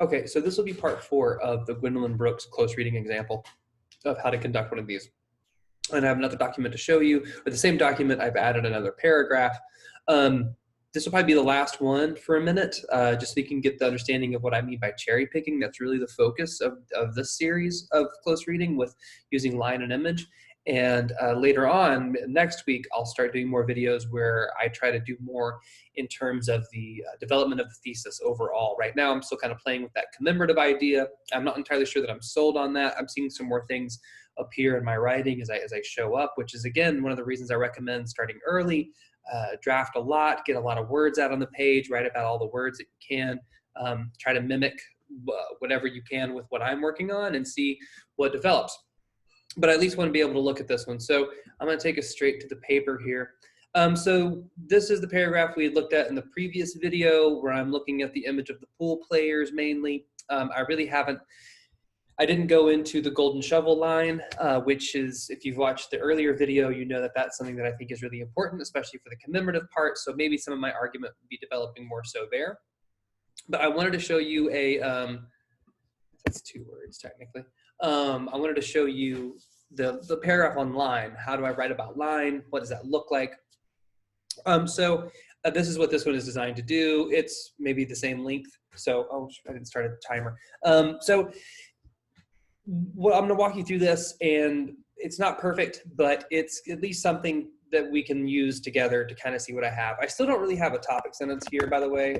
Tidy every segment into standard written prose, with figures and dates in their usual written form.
Okay, so this will be part 4 of the Gwendolyn Brooks close reading example of how to conduct one of these. And I have another document to show you. With the same document, I've added another paragraph. This will probably be the last one for a minute, just so you can get the understanding of what I mean by cherry picking. That's really the focus of this series of close reading with using line and image. And later on, next week, I'll start doing more videos where I try to do more in terms of the development of the thesis overall. Right now, I'm still kind of playing with that commemorative idea. I'm not entirely sure that I'm sold on that. I'm seeing some more things appear in my writing as I show up, which is, again, one of the reasons I recommend starting early. Draft a lot, get a lot of words out on the page, write about all the words that you can, try to mimic whatever you can with what I'm working on and see what develops. But I at least want to be able to look at this one. So I'm going to take us straight to the paper here. So this is the paragraph we had looked at in the previous video where I'm looking at the image of the pool players mainly. I didn't go into the golden shovel line, which is, if you've watched the earlier video, you know that that's something that I think is really important, especially for the commemorative part. So maybe some of my argument would be developing more so there. But I wanted to show you that's 2 words technically. I wanted to show you the paragraph on line. How do I write about line? What does that look like? This is what this one is designed to do. It's maybe the same length. So, I didn't start a timer. Well, I'm going to walk you through this, and it's not perfect, but it's at least something that we can use together to kind of see what I have. I still don't really have a topic sentence here, by the way,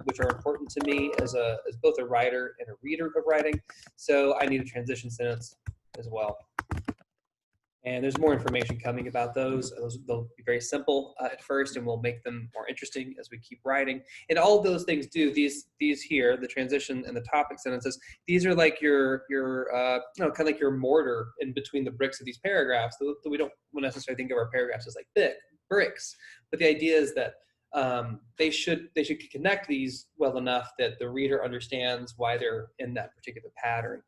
which are important to me as both a writer and a reader of writing. So I need a transition sentence as well. And there's more information coming about those. They'll be very simple at first, and we'll make them more interesting as we keep writing. And all of those things do, these here, the transition and the topic sentences, these are like your kind of like your mortar in between the bricks of these paragraphs. So we don't necessarily think of our paragraphs as like bricks, but the idea is that they should connect these well enough that the reader understands why they're in that particular pattern.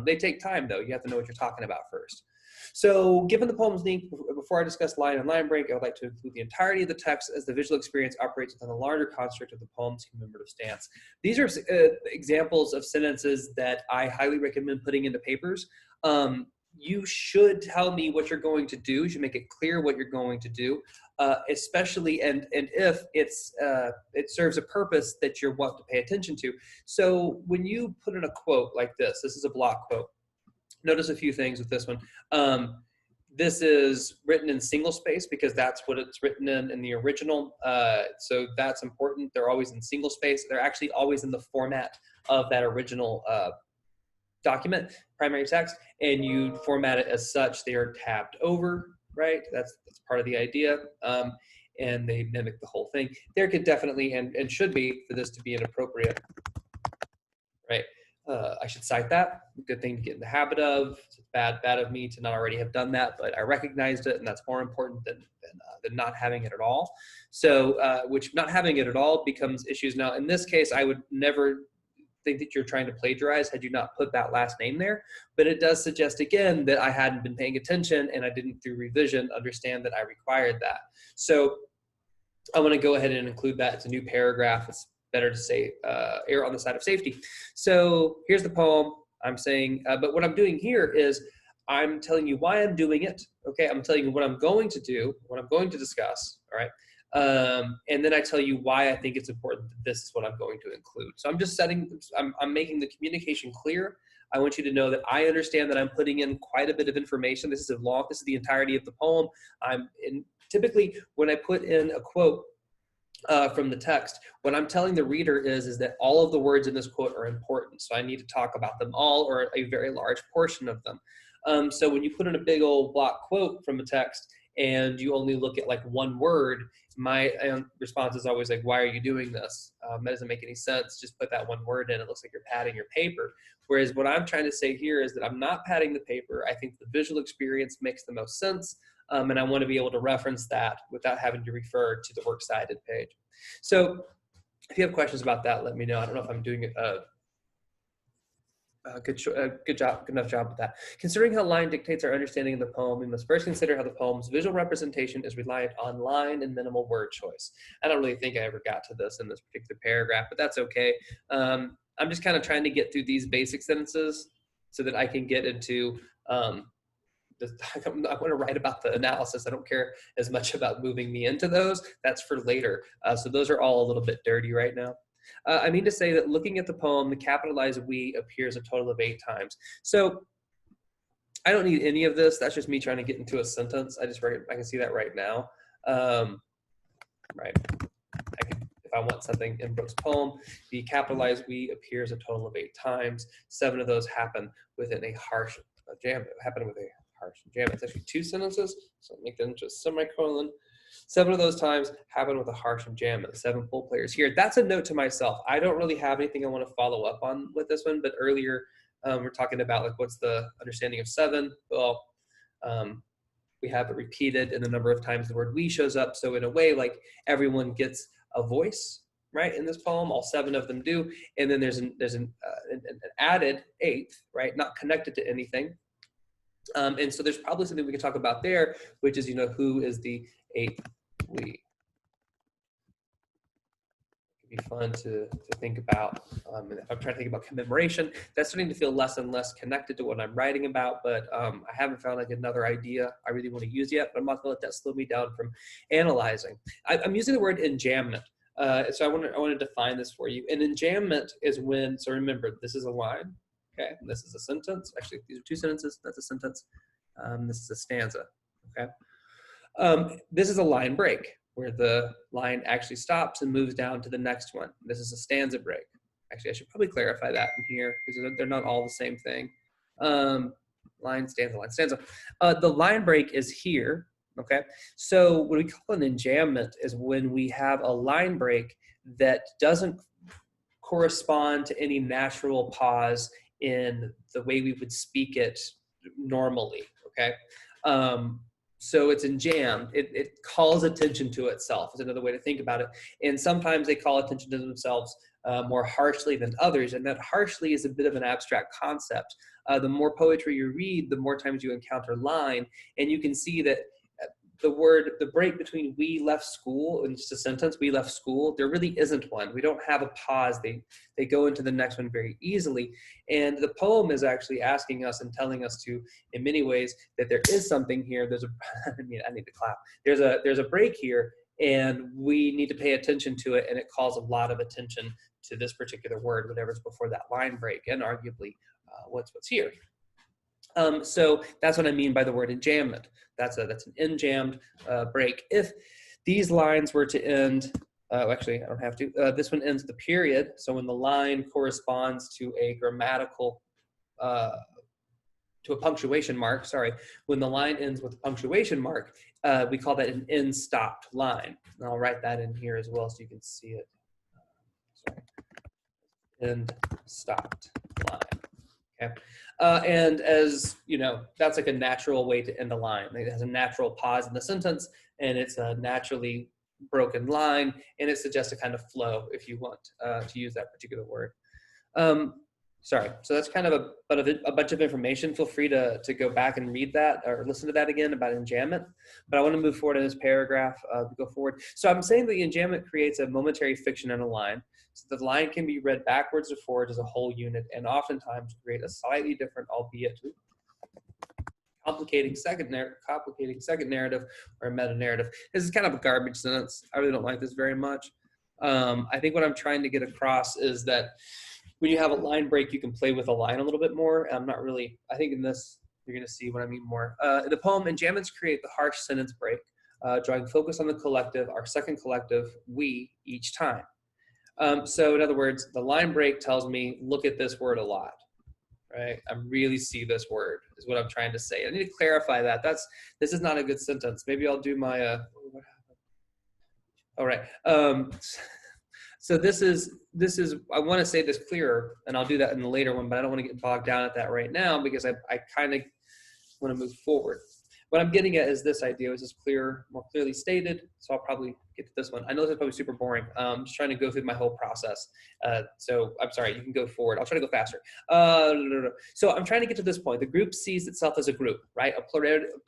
They take time, though. You have to know what you're talking about first. So given the poem's length, before I discuss line and line break, I would like to include the entirety of the text as the visual experience operates within the larger construct of the poem's commemorative stance. These are examples of sentences that I highly recommend putting into papers. You should tell me what you're going to do. You should make it clear what you're going to do, especially and if it serves a purpose that you want to pay attention to. So when you put in a quote like this is a block quote. Notice a few things with this one. This is written in single space because that's what it's written in the original. So that's important. They're always in single space. They're actually always in the format of that original document, primary text, and you format it as such. They are tabbed over, right? That's part of the idea. And they mimic the whole thing. There could definitely and should be for this to be inappropriate, right? I should cite that. Good thing to get in the habit of. It's bad of me to not already have done that, but I recognized it, and that's more important than not having it at all. So, which not having it at all becomes issues. Now, in this case, I would never think that you're trying to plagiarize had you not put that last name there, but it does suggest again that I hadn't been paying attention and I didn't through revision understand that I required that. So I want to go ahead and include that. It's a new paragraph. It's better to say err on the side of safety. So here's the poem. I'm saying, but what I'm doing here is I'm telling you why I'm doing it. Okay, I'm telling you what I'm going to do, what I'm going to discuss. All right, and then I tell you why I think it's important that this is what I'm going to include. So I'm just I'm making the communication clear. I want you to know that I understand that I'm putting in quite a bit of information. This is the entirety of the poem. Typically when I put in a quote from the text, what I'm telling the reader is that all of the words in this quote are important. So I need to talk about them all or a very large portion of them. So when you put in a big old block quote from a text and you only look at like one word, my response is always like, why are you doing this? That doesn't make any sense. Just put that one word in. It looks like you're padding your paper. Whereas what I'm trying to say here is that I'm not padding the paper. I think the visual experience makes the most sense. And I want to be able to reference that without having to refer to the works cited page. So if you have questions about that, let me know. I don't know if I'm doing a good enough job with that. Considering how line dictates our understanding of the poem, we must first consider how the poem's visual representation is reliant on line and minimal word choice. I don't really think I ever got to this in this particular paragraph, but that's okay. I'm just kind of trying to get through these basic sentences so that I can get into, I want to write about the analysis. I don't care as much about moving me into those. That's for later. So those are all a little bit dirty right now. I mean to say that looking at the poem, the capitalized we appears a total of 8 times. So I don't need any of this. That's just me trying to get into a sentence. I can see that right now. Right. If I want something in Brooks' poem, the capitalized we appears a total of 8 times. 7 of those happen within a harsh jam. Happen with a harsh jam. It's actually 2 sentences, so I'll make that into a semicolon. 7 of those times happen with a harsh jam. 7 full players here. That's a note to myself. I don't really have anything I want to follow up on with this one, but earlier we're talking about like what's the understanding of 7. Well, we have it repeated in the number of times the word we shows up. So in a way, like everyone gets a voice, right? In this poem, all 7 of them do. And then there's an added 8th, right? Not connected to anything. And so there's probably something we can talk about there, which is, who is the 8th we? It'd be fun to think about. And if I'm trying to think about commemoration, that's starting to feel less and less connected to what I'm writing about, but I haven't found like another idea I really want to use yet, but I'm not gonna let that slow me down from analyzing. I'm using the word enjambment. So I want to define this for you. An enjambment is when, so remember, this is a line, okay? And this is a sentence. Actually, these are 2 sentences. That's a sentence. This is a stanza, okay? This is a line break, where the line actually stops and moves down to the next one. This is a stanza break. Actually, I should probably clarify that in here because they're not all the same thing. Line, stanza, line, stanza. The line break is here, okay? So what we call an enjambment is when we have a line break that doesn't correspond to any natural pause in the way we would speak it normally, okay? So it's enjambed. It calls attention to itself is another way to think about it. And sometimes they call attention to themselves more harshly than others. And that harshly is a bit of an abstract concept. The more poetry you read, the more times you encounter line. And you can see that the break between we left school and just a sentence, we left school, there really isn't one. We don't have a pause. They go into the next one very easily. And the poem is actually asking us and telling us to, in many ways, that there is something here. There's a, I need to clap. There's a break here and we need to pay attention to it. And it calls a lot of attention to this particular word, whatever's before that line break, and arguably what's here. So that's what I mean by the word enjambment. That's an enjambed break. If these lines were to end, actually I don't have to, this one ends the period. So when the line corresponds to a grammatical, to a punctuation mark, sorry, when the line ends with a punctuation mark, we call that an end stopped line. And I'll write that in here as well so you can see it. Sorry. End stopped line. Okay. And as you know, that's like a natural way to end a line. It has a natural pause in the sentence, and it's a naturally broken line, and it suggests a kind of flow if you want to use that particular word. Sorry, so that's kind of a bunch of information. Feel free to go back and read that or listen to that again about enjambment. But I want to move forward in this paragraph, go forward. So I'm saying that the enjambment creates a momentary fiction in a line. So the line can be read backwards or forwards as a whole unit, and oftentimes create a slightly different, albeit complicating second narrative or a meta narrative. This is kind of a garbage sentence. I really don't like this very much. I think what I'm trying to get across is that when you have a line break, you can play with a line a little bit more. I'm not really, I think in this, you're gonna see what I mean more. The poem, enjambments create the harsh sentence break, drawing focus on the collective, our second collective, we, each time. So in other words, the line break tells me, look at this word a lot, right? I really see this word is what I'm trying to say. I need to clarify that. This is not a good sentence. Maybe I'll do my, what happened? All right. So this is, I want to say this clearer, and I'll do that in the later one, but I don't want to get bogged down at that right now because I kind of want to move forward. What I'm getting at is this idea is just clearer, more clearly stated. So I'll probably get to this one. I know this is probably super boring. I'm just trying to go through my whole process. So I'm sorry, you can go forward. I'll try to go faster. So I'm trying to get to this point. The group sees itself as a group, right? A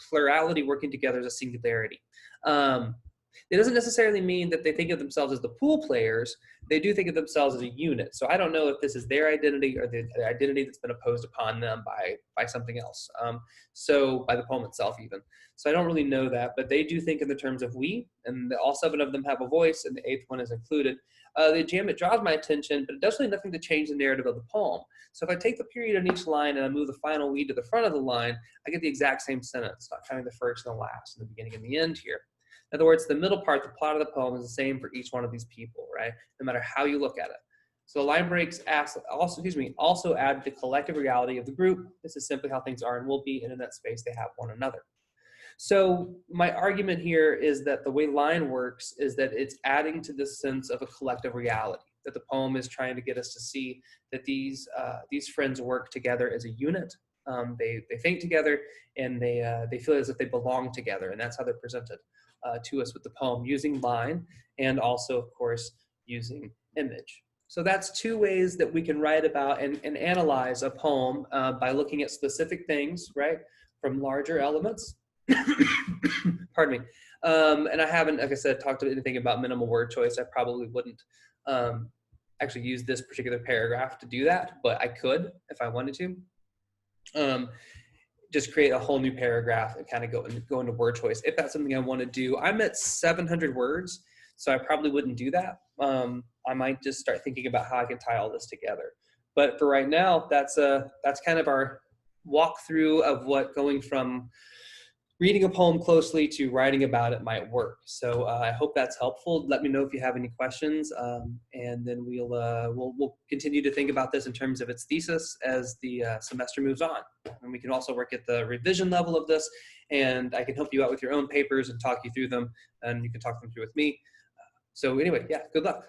plurality working together as a singularity. It doesn't necessarily mean that they think of themselves as the pool players. They do think of themselves as a unit. So I don't know if this is their identity or the identity that's been imposed upon them by something else. So by the poem itself even. So I don't really know that, but they do think in the terms of we, and all 7 of them have a voice, and the 8th one is included. The jam, it draws my attention, but it does really nothing to change the narrative of the poem. So if I take the period on each line and I move the final we to the front of the line, I get the exact same sentence, not counting the first and the last, and the beginning and the end here. In other words, the middle part, the plot of the poem, is the same for each one of these people, right? No matter how you look at it. So the line breaks also add the collective reality of the group. This is simply how things are and will be, and in that space they have one another. So my argument here is that the way line works is that it's adding to this sense of a collective reality, that the poem is trying to get us to see that these friends work together as a unit. They think together, and they feel as if they belong together, and that's how they're presented to us with the poem, using line and also, of course, using image. So that's 2 ways that we can write about and analyze a poem by looking at specific things, right, from larger elements. Pardon me. And I haven't, like I said, talked anything about minimal word choice. I probably wouldn't actually use this particular paragraph to do that, but I could if I wanted to. Just create a whole new paragraph and kind of go into word choice if that's something I want to do. I'm at 700 words, so I probably wouldn't do that. I might just start thinking about how I can tie all this together. But for right now, that's kind of our walkthrough of what going from reading a poem closely to writing about it might work. So I hope that's helpful. Let me know if you have any questions, and then we'll continue to think about this in terms of its thesis as the semester moves on. And we can also work at the revision level of this, and I can help you out with your own papers and talk you through them, and you can talk them through with me. So anyway, yeah, good luck.